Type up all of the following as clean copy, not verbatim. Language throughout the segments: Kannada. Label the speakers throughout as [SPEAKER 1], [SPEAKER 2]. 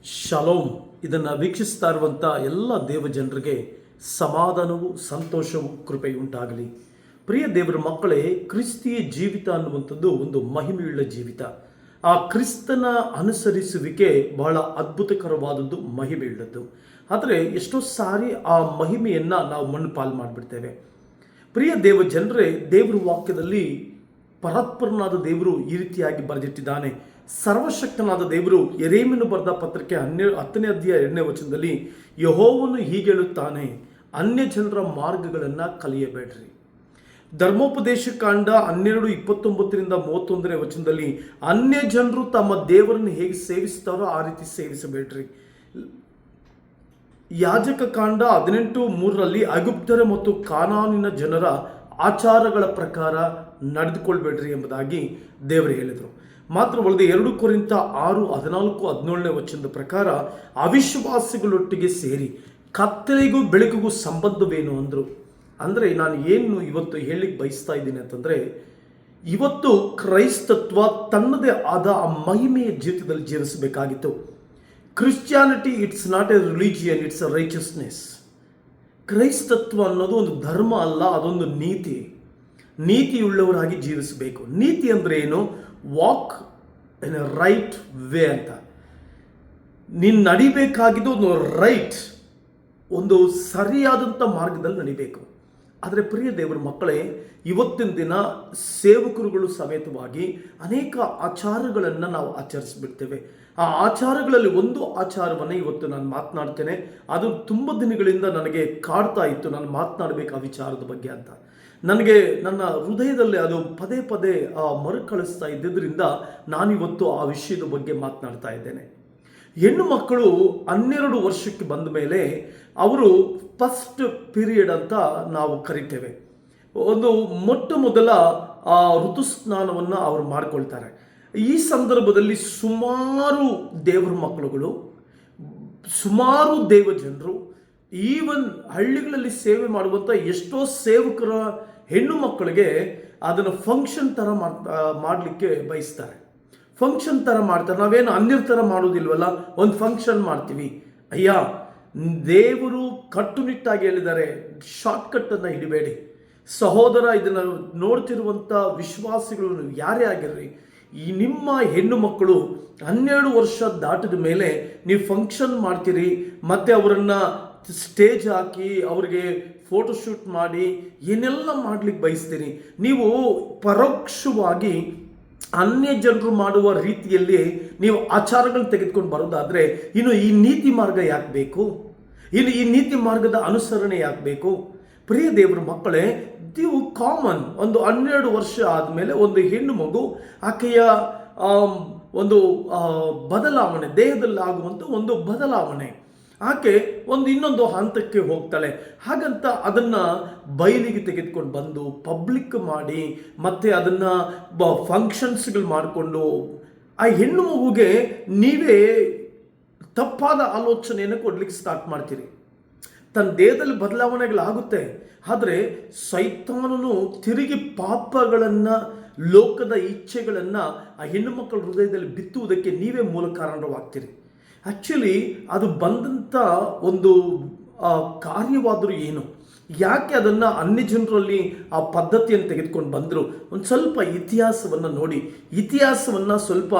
[SPEAKER 1] ಶಲೋಮ್. ಇದನ್ನು ವೀಕ್ಷಿಸ್ತಾ ಇರುವಂಥ ಎಲ್ಲ ದೇವ ಜನರಿಗೆ ಸಮಾಧಾನವು ಸಂತೋಷವು ಕೃಪೆಯುಂಟಾಗಲಿ. ಪ್ರಿಯ ದೇವರ ಮಕ್ಕಳೇ, ಕ್ರಿಸ್ತಿಯ ಜೀವಿತ ಅನ್ನುವಂಥದ್ದು ಒಂದು ಮಹಿಮೆಯುಳ್ಳ ಜೀವಿತ. ಆ ಕ್ರಿಸ್ತನ ಅನುಸರಿಸುವಿಕೆ ಬಹಳ ಅದ್ಭುತಕರವಾದದ್ದು, ಮಹಿಮೆಯುಳ್ಳದ್ದು. ಆದರೆ ಎಷ್ಟೋ ಸಾರಿ ಆ ಮಹಿಮೆಯನ್ನು ನಾವು ಮಣ್ಣುಪಾಲು ಮಾಡಿಬಿಡ್ತೇವೆ. ಪ್ರಿಯ ದೇವ ಜನರೇ, ದೇವರ ವಾಕ್ಯದಲ್ಲಿ ಪರಾತ್ಪರನಾದ ದೇವರು ಈ ರೀತಿಯಾಗಿ ಬರೆದಿಟ್ಟಿದ್ದಾನೆ. ಸರ್ವಶಕ್ತನಾದ ದೇವರು ಯೆರೆಮೀಯನು ಬರೆದ ಪತ್ರಕ್ಕೆ 10ನೇ ಅಧ್ಯಾಯ 2ನೇ ವಚನದಲ್ಲಿ ಯೆಹೋವನು ಹೀಗೆ ಹೇಳುತ್ತಾನೆ, ಅನ್ಯ ಜನರ ಮಾರ್ಗಗಳನ್ನು ಕಲಿಯಬೇಡ್ರಿ. ಧರ್ಮೋಪದೇಶ ಕಾಂಡ 12:29ರಿಂದ 31ನೇ ವಚನದಲ್ಲಿ ಅನ್ಯ ಜನರು ತಮ್ಮ ದೇವರನ್ನು ಹೇಗೆ ಸೇವಿಸ್ತಾರೋ ಆ ರೀತಿ ಸೇವಿಸಬೇಡ್ರಿ. ಯಾಜಕ ಕಾಂಡ 18:3ರಲ್ಲಿ ಐಗುಪ್ತರ ಮತ್ತು ಕಾನಾನಿನ ಜನರ ಆಚಾರಗಳ ಪ್ರಕಾರ ನಡೆದುಕೊಳ್ಬೇಡ್ರಿ ಎಂಬುದಾಗಿ ದೇವರು ಹೇಳಿದರು. ಮಾತ್ರವಲ್ಲದೆ 2 ಕೊರಿಂಥ 6:14-17ನೇ ವಚನದ ಪ್ರಕಾರ ಅವಿಶ್ವಾಸಿಗಳೊಟ್ಟಿಗೆ ಸೇರಿ ಕತ್ತಲೆಗೂ ಬೆಳಕಿಗೂ ಸಂಬಂಧವೇನು ಅಂದರು. ಅಂದರೆ ನಾನು ಏನು ಇವತ್ತು ಹೇಳಲಿಕ್ಕೆ ಬಯಸ್ತಾ ಇದ್ದೀನಿ ಅಂತಂದರೆ, ಇವತ್ತು ಕ್ರೈಸ್ತತ್ವ ತನ್ನದೇ ಆದ ಆ ಮಹಿಮೆಯ ಜೀವಿತದಲ್ಲಿ ಜೀವಿಸಬೇಕಾಗಿತ್ತು. Christianity it's not a religion, it's a righteousness. ಕ್ರೈಸ್ತತ್ವ ಅನ್ನೋದು ಒಂದು ಧರ್ಮ ಅಲ್ಲ, ಅದೊಂದು ನೀತಿ. ನೀತಿಯುಳ್ಳವರಾಗಿ ಜೀವಿಸಬೇಕು. ನೀತಿ ಅಂದರೆ ಏನು? Walk in a right way ಅಂತ. ನೀನು ನಡಿಬೇಕಾಗಿದ್ದು ಒಂದು ರೈಟ್, ಒಂದು ಸರಿಯಾದಂಥ ಮಾರ್ಗದಲ್ಲಿ ನಡಿಬೇಕು. ಆದರೆ ಪ್ರಿಯ ದೇವರ ಮಕ್ಕಳೇ, ಇವತ್ತಿನ ದಿನ ಸೇವಕರುಗಳು ಸಮೇತವಾಗಿ ಅನೇಕ ಆಚಾರಗಳನ್ನು ನಾವು ಆಚರಿಸಿಬಿಡ್ತೇವೆ. ಆ ಆಚಾರಗಳಲ್ಲಿ ಒಂದು ಆಚಾರವನ್ನು ಇವತ್ತು ನಾನು ಮಾತನಾಡ್ತೇನೆ. ಅದು ತುಂಬ ದಿನಗಳಿಂದ ನನಗೆ ಕಾಡ್ತಾ ಇತ್ತು, ನಾನು ಮಾತನಾಡಬೇಕು ಆ ವಿಚಾರದ ಬಗ್ಗೆ ಅಂತ. ನನಗೆ ನನ್ನ ಹೃದಯದಲ್ಲಿ ಅದು ಪದೇ ಪದೇ ಮರುಕಳಿಸ್ತಾ ಇದ್ದಿದ್ದರಿಂದ ನಾನಿವತ್ತು ಆ ವಿಷಯದ ಬಗ್ಗೆ ಮಾತನಾಡ್ತಾ ಇದ್ದೇನೆ. ಹೆಣ್ಣು ಮಕ್ಕಳು 12 ವರ್ಷಕ್ಕೆ ಬಂದ ಮೇಲೆ ಅವರು ಫಸ್ಟ್ ಪೀರಿಯಡ್ ಅಂತ ನಾವು ಕರಿತೇವೆ. ಒಂದು ಮೊಟ್ಟ ಮೊದಲ ಋತುಸ್ನಾನವನ್ನು ಅವರು ಮಾಡಿಕೊಳ್ತಾರೆ. ಈ ಸಂದರ್ಭದಲ್ಲಿ ಸುಮಾರು ದೇವರ ಮಕ್ಕಳುಗಳು, ಸುಮಾರು ದೇವ ಜನರು, ಈವನ್ ಹಳ್ಳಿಗಳಲ್ಲಿ ಸೇವೆ ಮಾಡುವಂಥ ಎಷ್ಟೋ ಸೇವಕರ ಹೆಣ್ಣು ಮಕ್ಕಳಿಗೆ ಅದನ್ನು ಫಂಕ್ಷನ್ ಥರ ಮಾಡಲಿಕ್ಕೆ ಬಯಸ್ತಾರೆ. ಫಂಕ್ಷನ್ ಥರ ಮಾಡ್ತಾರೆ. ನಾವೇನು ಅನ್ಯರ ಥರ ಮಾಡೋದಿಲ್ವಲ್ಲ, ಒಂದು ಫಂಕ್ಷನ್ ಮಾಡ್ತೀವಿ. ಅಯ್ಯ, ದೇವರು ಕಟ್ಟುನಿಟ್ಟಾಗಿ ಹೇಳಿದ್ದಾರೆ, ಶಾರ್ಟ್ಕಟ್ಟನ್ನು ಹಿಡಿಬೇಡಿ. ಸಹೋದರ, ಇದನ್ನು ನೋಡ್ತಿರುವಂಥ ವಿಶ್ವಾಸಿಗಳು ನೀವು ಯಾರೇ ಆಗಿರ್ರಿ, ಈ ನಿಮ್ಮ ಹೆಣ್ಣು ಮಕ್ಕಳು 12 ವರ್ಷ ದಾಟಿದ ಮೇಲೆ ನೀವು ಫಂಕ್ಷನ್ ಮಾಡ್ತೀರಿ, ಮತ್ತು ಅವರನ್ನು ಸ್ಟೇಜ್ ಹಾಕಿ ಅವ್ರಿಗೆ ಫೋಟೋಶೂಟ್ ಮಾಡಿ ಏನೆಲ್ಲ ಮಾಡ್ಲಿಕ್ಕೆ ಬಯಸ್ತೀರಿ. ನೀವು ಪರೋಕ್ಷವಾಗಿ ಅನ್ಯ ಜನರು ಮಾಡುವ ರೀತಿಯಲ್ಲಿ ನೀವು ಆಚಾರಗಳನ್ನು ತೆಗೆದುಕೊಂಡು ಬರೋದಾದರೆ ಇನ್ನು ಈ ನೀತಿ ಮಾರ್ಗ ಯಾಕೆ ಬೇಕು? ಇನ್ನು ಈ ನೀತಿ ಮಾರ್ಗದ ಅನುಸರಣೆ ಯಾಕೆ ಬೇಕು? ಪ್ರಿಯ ದೇವರ ಮಕ್ಕಳೇ, ನೀವು ಕಾಮನ್ ಒಂದು 12 ವರ್ಷ ಆದಮೇಲೆ ಒಂದು ಹೆಣ್ಣು ಮಗು, ಆಕೆಯ ಒಂದು ಬದಲಾವಣೆ, ದೇಹದಲ್ಲಿ ಆಗುವಂಥ ಒಂದು ಬದಲಾವಣೆ, ಆಕೆ ಇನ್ನೊಂದು ಹಂತಕ್ಕೆ ಹೋಗ್ತಾಳೆ. ಹಾಗಂತ ಅದನ್ನು ಬಯಲಿಗೆ ತೆಗೆದುಕೊಂಡು ಬಂದು ಪಬ್ಲಿಕ್ ಮಾಡಿ ಮತ್ತೆ ಅದನ್ನು ಫಂಕ್ಷನ್ಸ್ಗಳು ಮಾಡಿಕೊಂಡು ಆ ಹೆಣ್ಣು ಮಗುಗೆ ನೀವೇ ತಪ್ಪಾದ ಆಲೋಚನೆಯನ್ನು ಕೊಡ್ಲಿಕ್ಕೆ ಸ್ಟಾರ್ಟ್ ಮಾಡ್ತೀರಿ. ತನ್ನ ದೇಹದಲ್ಲಿ ಬದಲಾವಣೆಗಳಾಗುತ್ತೆ, ಆದರೆ ಸೈತಾನನು ತಿರುಗಿ ಪಾಪಗಳನ್ನು, ಲೋಕದ ಇಚ್ಛೆಗಳನ್ನು ಆ ಹೆಣ್ಣು ಮಕ್ಕಳ ಹೃದಯದಲ್ಲಿ ಬಿತ್ತುವುದಕ್ಕೆ ನೀವೇ ಮೂಲ ಕಾರಣವಾಗ್ತೀರಿ. ಆ್ಯಕ್ಚುಲಿ ಅದು ಬಂದಂಥ ಒಂದು ಕಾರ್ಯವಾದರೂ ಏನು, ಯಾಕೆ ಅದನ್ನು ಅನ್ಯ ಜನರಲ್ಲಿ ಆ ಪದ್ಧತಿಯನ್ನು ತೆಗೆದುಕೊಂಡು ಬಂದರು? ಒಂದು ಸ್ವಲ್ಪ ಇತಿಹಾಸವನ್ನು ನೋಡಿ, ಇತಿಹಾಸವನ್ನು ಸ್ವಲ್ಪ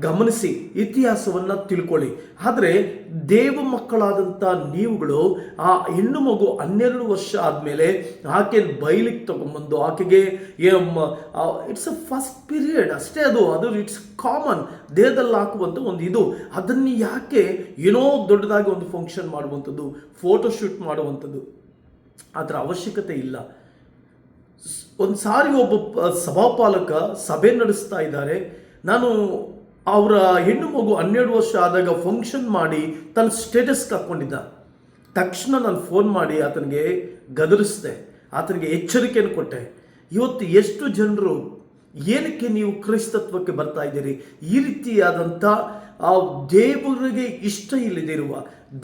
[SPEAKER 1] ಗಮನಿಸಿ, ಇತಿಹಾಸವನ್ನು ತಿಳ್ಕೊಳ್ಳಿ. ಆದರೆ ದೇವ ಮಕ್ಕಳಾದಂಥ ನೀವುಗಳು ಆ ಹೆಣ್ಣು ಮಗು 12 ವರ್ಷ ಆದಮೇಲೆ ಆಕೆ ಬಯಲಿಗೆ ತಗೊಂಡ್ಬಂದು ಆಕೆಗೆ ಇಟ್ಸ್ ಅ ಫಸ್ಟ್ ಪೀರಿಯಡ್ ಅಷ್ಟೇ, ಅದು ಇಟ್ಸ್ ಕಾಮನ್, ದೇಹದಲ್ಲಿ ಹಾಕುವಂಥ ಒಂದು ಇದು. ಅದನ್ನು ಯಾಕೆ ಏನೋ ದೊಡ್ಡದಾಗಿ ಒಂದು ಫಂಕ್ಷನ್ ಮಾಡುವಂಥದ್ದು, ಫೋಟೋಶೂಟ್ ಮಾಡುವಂಥದ್ದು? ಅದರ ಅವಶ್ಯಕತೆ ಇಲ್ಲ. ಒಂದು ಸಾರಿ ಒಬ್ಬ ಸಭಾಪಾಲಕ ಸಭೆ ನಡೆಸ್ತಾ ಇದ್ದಾರೆ. ನಾನು ಅವರ ಹೆಣ್ಣು ಮಗು 12 ವರ್ಷ ಆದಾಗ ಫಂಕ್ಷನ್ ಮಾಡಿ ತನ್ನ ಸ್ಟೇಟಸ್ಗೆ ಹಾಕ್ಕೊಂಡಿದ್ದ. ತಕ್ಷಣ ನಾನು ಫೋನ್ ಮಾಡಿ ಆತನಿಗೆ ಗದರಿಸಿದೆ, ಆತನಿಗೆ ಎಚ್ಚರಿಕೆಯನ್ನು ಕೊಟ್ಟೆ. ಇವತ್ತು ಎಷ್ಟು ಜನರು, ಏನಕ್ಕೆ ನೀವು ಕ್ರೈಸ್ತತ್ವಕ್ಕೆ ಬರ್ತಾ ಇದ್ದೀರಿ? ಈ ರೀತಿಯಾದಂಥ ದೇವರಿಗೆ ಇಷ್ಟ ಇಲ್ಲದಿರುವ,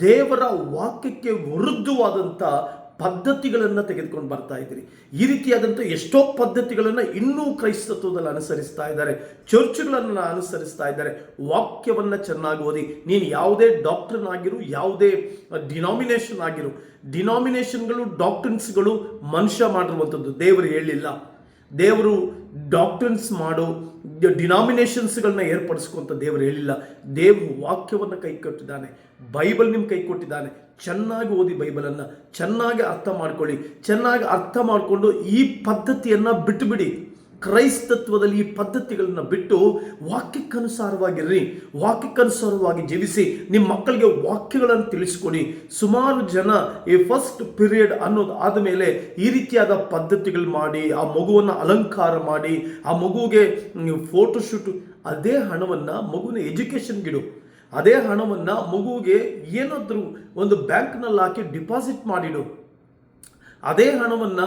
[SPEAKER 1] ದೇವರ ವಾಕ್ಯಕ್ಕೆ ವಿರುದ್ಧವಾದಂಥ ಪದ್ಧತಿಗಳನ್ನು ತೆಗೆದುಕೊಂಡು ಬರ್ತಾ ಇದ್ದೀರಿ. ಈ ರೀತಿಯಾದಂಥ ಎಷ್ಟೋ ಪದ್ಧತಿಗಳನ್ನು ಇನ್ನೂ ಕ್ರೈಸ್ತತ್ವದಲ್ಲಿ ಅನುಸರಿಸ್ತಾ ಇದ್ದಾರೆ, ಚರ್ಚ್ಗಳನ್ನು ಅನುಸರಿಸ್ತಾ ಇದ್ದಾರೆ. ವಾಕ್ಯವನ್ನು ಚೆನ್ನಾಗಿ ಓದಿ. ನೀನು ಯಾವುದೇ ಡಾಕ್ಟ್ರನ್ ಆಗಿರು, ಯಾವುದೇ ಡಿನಾಮಿನೇಷನ್ ಆಗಿರು, ಡಿನಾಮಿನೇಷನ್ಗಳು ಡಾಕ್ಟ್ರಿನ್ಸ್ಗಳು ಮನುಷ್ಯ ಮಾಡಿರುವಂಥದ್ದು, ದೇವರು ಹೇಳಿಲ್ಲ. ದೇವರು ಡಾಕ್ಟ್ರಿನ್ಸ್ ಮಾಡೋ ಡಿನಾಮಿನೇಷನ್ಸ್ಗಳನ್ನ ಏರ್ಪಡಿಸ್ಕೊಂತ ದೇವರು ಹೇಳಿಲ್ಲ. ದೇವರು ವಾಕ್ಯವನ್ನು ಕೈ ಕೊಟ್ಟಿದ್ದಾನೆ, ಬೈಬಲ್ ನಿಮ್ಮ ಕೈ ಕೊಟ್ಟಿದ್ದಾನೆ. ಚೆನ್ನಾಗಿ ಓದಿ, ಬೈಬಲನ್ನು ಚೆನ್ನಾಗಿ ಅರ್ಥ ಮಾಡ್ಕೊಳ್ಳಿ. ಚೆನ್ನಾಗಿ ಅರ್ಥ ಮಾಡಿಕೊಂಡು ಈ ಪದ್ಧತಿಯನ್ನು ಬಿಟ್ಟುಬಿಡಿ. ಕ್ರೈಸ್ತತ್ವದಲ್ಲಿ ಈ ಪದ್ಧತಿಗಳನ್ನ ಬಿಟ್ಟು ವಾಕ್ಯಕ್ಕನುಸಾರವಾಗಿರ್ರಿ, ವಾಕ್ಯಕ್ಕನುಸಾರವಾಗಿ ಜೀವಿಸಿ. ನಿಮ್ಮ ಮಕ್ಕಳಿಗೆ ವಾಕ್ಯಗಳನ್ನು ತಿಳಿಸ್ಕೊಡಿ. ಸುಮಾರು ಜನ ಈ ಫಸ್ಟ್ ಪೀರಿಯಡ್ ಅನ್ನೋದು ಆದಮೇಲೆ ಈ ರೀತಿಯಾದ ಪದ್ಧತಿಗಳು ಮಾಡಿ, ಆ ಮಗುವನ್ನು ಅಲಂಕಾರ ಮಾಡಿ, ಆ ಮಗುವಿಗೆ ಫೋಟೋಶೂಟು, ಅದೇ ಹಣವನ್ನು ಮಗುವಿನ ಎಜುಕೇಷನ್ಗಿಡು. ಅದೇ ಹಣವನ್ನು ಮಗುವಿಗೆ ಏನಾದರೂ ಒಂದು ಬ್ಯಾಂಕ್ನಲ್ಲಿ ಹಾಕಿ ಡಿಪಾಸಿಟ್ ಮಾಡಿಡು. ಅದೇ ಹಣವನ್ನು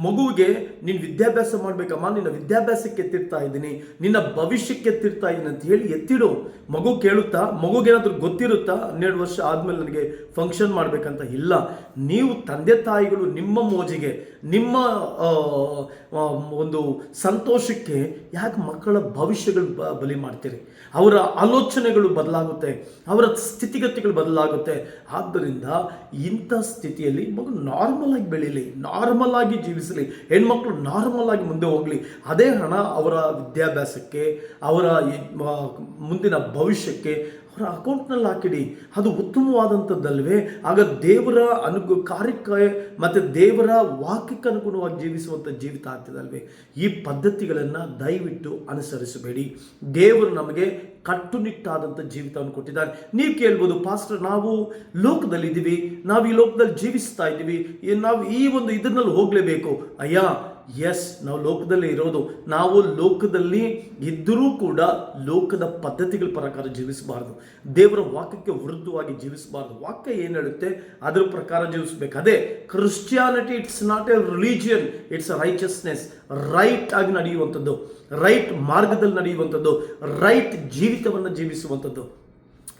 [SPEAKER 1] ಮಗುವಿಗೆ ನೀನು ವಿದ್ಯಾಭ್ಯಾಸ ಮಾಡಬೇಕಮ್ಮ, ನಿನ್ನ ವಿದ್ಯಾಭ್ಯಾಸಕ್ಕೆ ಎತ್ತಿರ್ತಾ ಇದ್ದೀನಿ, ನಿನ್ನ ಭವಿಷ್ಯಕ್ಕೆ ಎತ್ತಿರ್ತಾ ಇದ್ದೀನಿ ಅಂತ ಹೇಳಿ ಎತ್ತಿಡು. ಮಗು ಕೇಳುತ್ತಾ? ಮಗುಗೇನಾದರೂ ಗೊತ್ತಿರುತ್ತಾ 12 ವರ್ಷ ಆದಮೇಲೆ ನನಗೆ ಫಂಕ್ಷನ್ ಮಾಡಬೇಕಂತ? ಇಲ್ಲ. ನೀವು ತಂದೆ ತಾಯಿಗಳು ನಿಮ್ಮ ಮೋಜಿಗೆ, ನಿಮ್ಮ ಒಂದು ಸಂತೋಷಕ್ಕೆ ಯಾಕೆ ಮಕ್ಕಳ ಭವಿಷ್ಯಗಳು ಬಲಿ ಮಾಡ್ತೀರಿ? ಅವರ ಆಲೋಚನೆಗಳು ಬದಲಾಗುತ್ತೆ, ಅವರ ಸ್ಥಿತಿಗತಿಗಳು ಬದಲಾಗುತ್ತೆ. ಆದ್ದರಿಂದ ಇಂಥ ಸ್ಥಿತಿಯಲ್ಲಿ ಮಗು ನಾರ್ಮಲ್ ಆಗಿ ಬೆಳೀಲಿ, ನಾರ್ಮಲ್ ಆಗಿ ಜೀವಿಸಲಿ, ಹೆಣ್ಮಕ್ಳು ನಾರ್ಮಲ್ ಆಗಿ ಮುಂದೆ ಹೋಗಲಿ. ಅದೇ ಹಣ ಅವರ ವಿದ್ಯಾಭ್ಯಾಸಕ್ಕೆ, ಅವರ ಮುಂದಿನ ಭವಿಷ್ಯಕ್ಕೆ ಅವರ ಅಕೌಂಟ್ನಲ್ಲಿ ಹಾಕಿಡಿ. ಅದು ಉತ್ತಮವಾದಂಥದ್ದಲ್ವೇ? ಆಗ ದೇವರ ಕಾರ್ಯಕ್ಕೆ ಮತ್ತು ದೇವರ ವಾಕ್ಯಕ್ಕೆ ಅನುಗುಣವಾಗಿ ಜೀವಿಸುವಂಥ ಜೀವಿತ ಆಗ್ತದಲ್ವೇ? ಈ ಪದ್ಧತಿಗಳನ್ನು ದಯವಿಟ್ಟು ಅನುಸರಿಸಬೇಡಿ. ದೇವರು ನಮಗೆ ಕಟ್ಟುನಿಟ್ಟಾದಂಥ ಜೀವಿತವನ್ನು ಕೊಟ್ಟಿದ್ದಾರೆ. ನೀವು ಕೇಳ್ಬೋದು, ಪಾಸ್ಟರ್ ನಾವು ಲೋಕದಲ್ಲಿದ್ದೀವಿ, ನಾವು ಈ ಲೋಕದಲ್ಲಿ ಜೀವಿಸ್ತಾ ಇದ್ದೀವಿ, ನಾವು ಈ ಒಂದು ಇದರಲ್ಲಿ ಹೋಗಲೇಬೇಕು. ಅಯ್ಯ, ಎಸ್, ನಾವು ಲೋಕದಲ್ಲೇ ಇರೋದು. ನಾವು ಲೋಕದಲ್ಲಿ ಇದ್ದರೂ ಕೂಡ ಲೋಕದ ಪದ್ಧತಿಗಳ ಪ್ರಕಾರ ಜೀವಿಸಬಾರ್ದು, ದೇವರ ವಾಕ್ಯಕ್ಕೆ ವಿರುದ್ಧವಾಗಿ ಜೀವಿಸಬಾರ್ದು. ವಾಕ್ಯ ಏನು ಹೇಳುತ್ತೆ ಅದರ ಪ್ರಕಾರ ಜೀವಿಸಬೇಕು. ಅದೇ Christianity. It's not a religion, it's a righteousness. Right ಆಗಿ ನಡೆಯುವಂಥದ್ದು, ರೈಟ್ ಮಾರ್ಗದಲ್ಲಿ ನಡೆಯುವಂಥದ್ದು, ರೈಟ್ ಜೀವಿತವನ್ನು ಜೀವಿಸುವಂಥದ್ದು,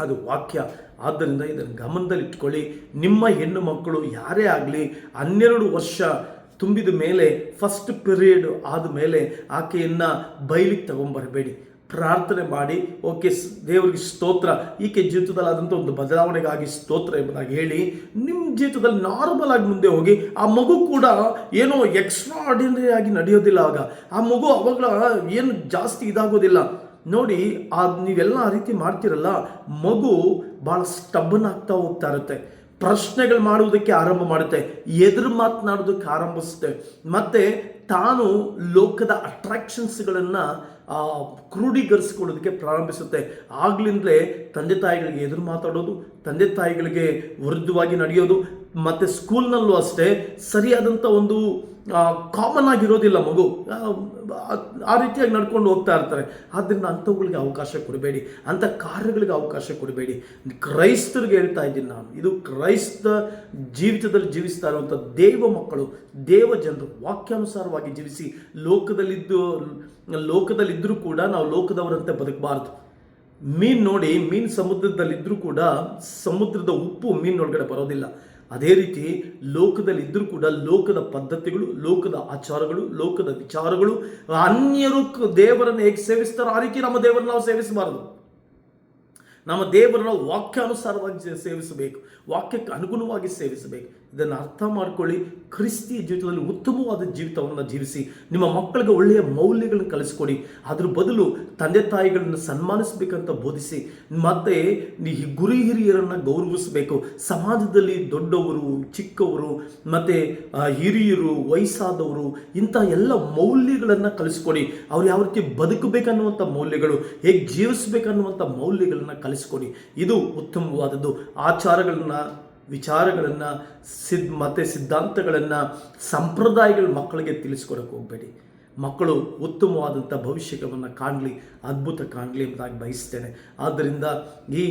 [SPEAKER 1] ಅದು ವಾಕ್ಯ. ಆದ್ದರಿಂದ ಇದನ್ನು ಗಮನದಲ್ಲಿಟ್ಕೊಳ್ಳಿ. ನಿಮ್ಮ ಹೆಣ್ಣು ಮಕ್ಕಳು ಯಾರೇ ಆಗಲಿ 12 ವರ್ಷ ತುಂಬಿದ ಮೇಲೆ, ಫಸ್ಟ್ ಪೀರಿಯಡ್ ಆದ ಮೇಲೆ ಆಕೆಯನ್ನು ಬಯಲಿಗೆ ತಗೊಂಬರಬೇಡಿ. ಪ್ರಾರ್ಥನೆ ಮಾಡಿ, ಓಕೆ ದೇವರಿಗೆ ಸ್ತೋತ್ರ, ಈಕೆ ಜೀವಿತದಲ್ಲಿ ಆದಂಥ ಒಂದು ಬದಲಾವಣೆಗಾಗಿ ಸ್ತೋತ್ರ ಎಂಬುದಾಗಿ ಹೇಳಿ ನಿಮ್ಮ ಜೀವಿತದಲ್ಲಿ ನಾರ್ಮಲ್ ಆಗಿ ಮುಂದೆ ಹೋಗಿ. ಆ ಮಗು ಕೂಡ ಏನೋ ಎಕ್ಸ್ಟ್ರಾ ಆರ್ಡಿನರಿ ಆಗಿ ನಡೆಯೋದಿಲ್ಲ. ಆಗ ಆ ಮಗು ಅವಾಗಲ ಏನು ಜಾಸ್ತಿ ಇದಾಗೋದಿಲ್ಲ. ನೋಡಿ, ನೀವೆಲ್ಲ ಆ ರೀತಿ ಮಾಡ್ತಿರಲ್ಲ, ಮಗು ಭಾಳ ಸ್ಟಬ್ಬನ್ ಆಗ್ತಾ ಹೋಗ್ತಾ ಇರುತ್ತೆ. ಪ್ರಶ್ನೆಗಳು ಮಾಡುವುದಕ್ಕೆ ಆರಂಭ ಮಾಡುತ್ತೆ, ಎದುರು ಮಾತನಾಡೋದಕ್ಕೆ ಆರಂಭಿಸುತ್ತೆ, ಮತ್ತು ತಾನು ಲೋಕದ ಅಟ್ರಾಕ್ಷನ್ಸ್ಗಳನ್ನು ಕ್ರೋಢೀಕರಿಸಿಕೊಳ್ಳೋದಕ್ಕೆ ಪ್ರಾರಂಭಿಸುತ್ತೆ. ಆಗ್ಲಿಂದಲೇ ತಂದೆ ತಾಯಿಗಳಿಗೆ ಎದುರು ಮಾತಾಡೋದು, ತಂದೆ ತಾಯಿಗಳಿಗೆ ವಿರುದ್ಧವಾಗಿ ನಡೆಯೋದು, ಮತ್ತು ಸ್ಕೂಲ್ನಲ್ಲೂ ಅಷ್ಟೇ ಸರಿಯಾದಂಥ ಒಂದು ಕಾಮನ್ ಆಗಿರೋದಿಲ್ಲ. ಮಗು ಆ ರೀತಿಯಾಗಿ ನಡ್ಕೊಂಡು ಹೋಗ್ತಾ ಇರ್ತಾರೆ. ಆದ್ದರಿಂದ ಅಂಥವುಗಳಿಗೆ ಅವಕಾಶ ಕೊಡಬೇಡಿ, ಅಂಥ ಕಾರ್ಯಗಳಿಗೆ ಅವಕಾಶ ಕೊಡಬೇಡಿ. ಕ್ರೈಸ್ತರಿಗೆ ಹೇಳ್ತಾ ಇದ್ದೀನಿ ನಾನು, ಇದು ಕ್ರೈಸ್ತ ಜೀವಿತದಲ್ಲಿ ಜೀವಿಸ್ತಾ ಇರುವಂಥ ದೇವ ಮಕ್ಕಳು, ದೇವ ಜನರು ವಾಕ್ಯಾನುಸಾರವಾಗಿ ಜೀವಿಸಿ. ಲೋಕದಲ್ಲಿದ್ದರೂ ಕೂಡ ನಾವು ಲೋಕದವರಂತೆ ಬದುಕಬಾರ್ದು. ಮೀನು ನೋಡಿ, ಮೀನು ಸಮುದ್ರದಲ್ಲಿದ್ದರೂ ಕೂಡ ಸಮುದ್ರದ ಉಪ್ಪು ಮೀನೊಳಗಡೆ ಬರೋದಿಲ್ಲ. ಅದೇ ರೀತಿ ಲೋಕದಲ್ಲಿದ್ದರೂ ಕೂಡ ಲೋಕದ ಪದ್ಧತಿಗಳು, ಲೋಕದ ಆಚಾರಗಳು, ಲೋಕದ ವಿಚಾರಗಳು, ಅನ್ಯರು ದೇವರನ್ನು ಹೇಗೆ ಸೇವಿಸ್ತಾರೋ ಆ ರೀತಿ ನಮ್ಮ ದೇವರನ್ನು ನಾವು ಸೇವಿಸಬಾರದು. ನಮ್ಮ ದೇವರನ್ನು ವಾಕ್ಯಾನುಸಾರವಾಗಿ ಸೇವಿಸಬೇಕು, ವಾಕ್ಯಕ್ಕೆ ಅನುಗುಣವಾಗಿ ಸೇವಿಸಬೇಕು. ಇದನ್ನು ಅರ್ಥ ಮಾಡ್ಕೊಳ್ಳಿ. ಕ್ರಿಸ್ತಿಯ ಜೀವಿತದಲ್ಲಿ ಉತ್ತಮವಾದ ಜೀವಿತವನ್ನು ಜೀವಿಸಿ. ನಿಮ್ಮ ಮಕ್ಕಳಿಗೆ ಒಳ್ಳೆಯ ಮೌಲ್ಯಗಳನ್ನು ಕಲಿಸ್ಕೊಡಿ. ಅದ್ರ ಬದಲು ತಂದೆ ತಾಯಿಗಳನ್ನು ಸನ್ಮಾನಿಸಬೇಕಂತ ಬೋಧಿಸಿ. ಮತ್ತು ಗುರು ಹಿರಿಯರನ್ನು ಗೌರವಿಸಬೇಕು. ಸಮಾಜದಲ್ಲಿ ದೊಡ್ಡವರು, ಚಿಕ್ಕವರು, ಮತ್ತು ಹಿರಿಯರು, ವಯಸ್ಸಾದವರು, ಇಂಥ ಎಲ್ಲ ಮೌಲ್ಯಗಳನ್ನು ಕಲಿಸ್ಕೊಡಿ. ಅವ್ರು ಯಾವ ರೀತಿ ಬದುಕಬೇಕನ್ನುವಂಥ ಮೌಲ್ಯಗಳು, ಹೇಗೆ ಜೀವಿಸಬೇಕನ್ನುವಂಥ ಮೌಲ್ಯಗಳನ್ನು ಕಲಿಸ್ಕೊಡಿ. ಇದು ಉತ್ತಮವಾದದ್ದು. ಆಚಾರಗಳನ್ನು, ವಿಚಾರಗಳನ್ನು, ಮತ್ತು ಸಿದ್ಧಾಂತಗಳನ್ನು, ಸಂಪ್ರದಾಯಗಳ ಮಕ್ಕಳಿಗೆ ತಿಳಿಸ್ಕೊಡಕ್ಕೆ ಹೋಗಬೇಡಿ. ಮಕ್ಕಳು ಉತ್ತಮವಾದಂಥ ಭವಿಷ್ಯವನ್ನು ಕಾಣಲಿ, ಅದ್ಭುತ ಕಾಣಲಿ ಎಂಬುದಾಗಿ ಬಯಸ್ತೇನೆ. ಆದ್ದರಿಂದ ಈ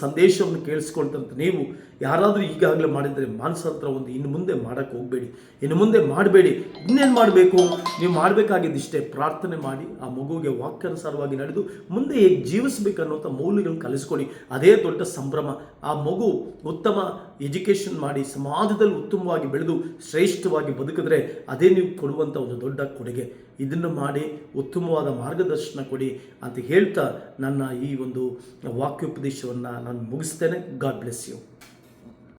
[SPEAKER 1] ಸಂದೇಶವನ್ನು ಕೇಳಿಸ್ಕೊಳ್ತಂತ ನೀವು ಯಾರಾದರೂ ಈಗಾಗಲೇ ಮಾಡಿದರೆ ಮಾನಸಾಂತರ ಇನ್ನು ಮುಂದೆ ಮಾಡೋಕ್ಕೆ ಹೋಗಬೇಡಿ, ಇನ್ನು ಮುಂದೆ ಮಾಡಬೇಡಿ. ಇನ್ನೇನು ಮಾಡಬೇಕು? ನೀವು ಮಾಡಬೇಕಾಗಿದ್ದಿಷ್ಟೇ, ಪ್ರಾರ್ಥನೆ ಮಾಡಿ ಆ ಮಗುವಿಗೆ ವಾಕ್ಯಾನುಸಾರವಾಗಿ ನಡೆದು ಮುಂದೆ ಹೇಗೆ ಜೀವಿಸಬೇಕನ್ನುವಂಥ ಮೌಲ್ಯಗಳನ್ನು ಕಲಿಸ್ಕೊಡಿ. ಅದೇ ದೊಡ್ಡ ಸಂಭ್ರಮ. ಆ ಮಗು ಉತ್ತಮ ಎಜುಕೇಷನ್ ಮಾಡಿ ಸಮಾಜದಲ್ಲಿ ಉತ್ತಮವಾಗಿ ಬೆಳೆದು ಶ್ರೇಷ್ಠವಾಗಿ ಬದುಕಿದ್ರೆ ಅದೇ ನೀವು ಕೊಡುವಂಥ ಒಂದು ದೊಡ್ಡ ಕೊಡುಗೆ. ಇದನ್ನು ಮಾಡಿ ಉತ್ತಮವಾದ ಮಾರ್ಗದರ್ಶನ ಕೊಡಿ ಅಂತ ಹೇಳ್ತಾ ನನ್ನ ಈ ಒಂದು ವಾಕ್ಯೋಪದೇಶವನ್ನು ನಾನು ಮುಗಿಸ್ತೇನೆ. God bless you.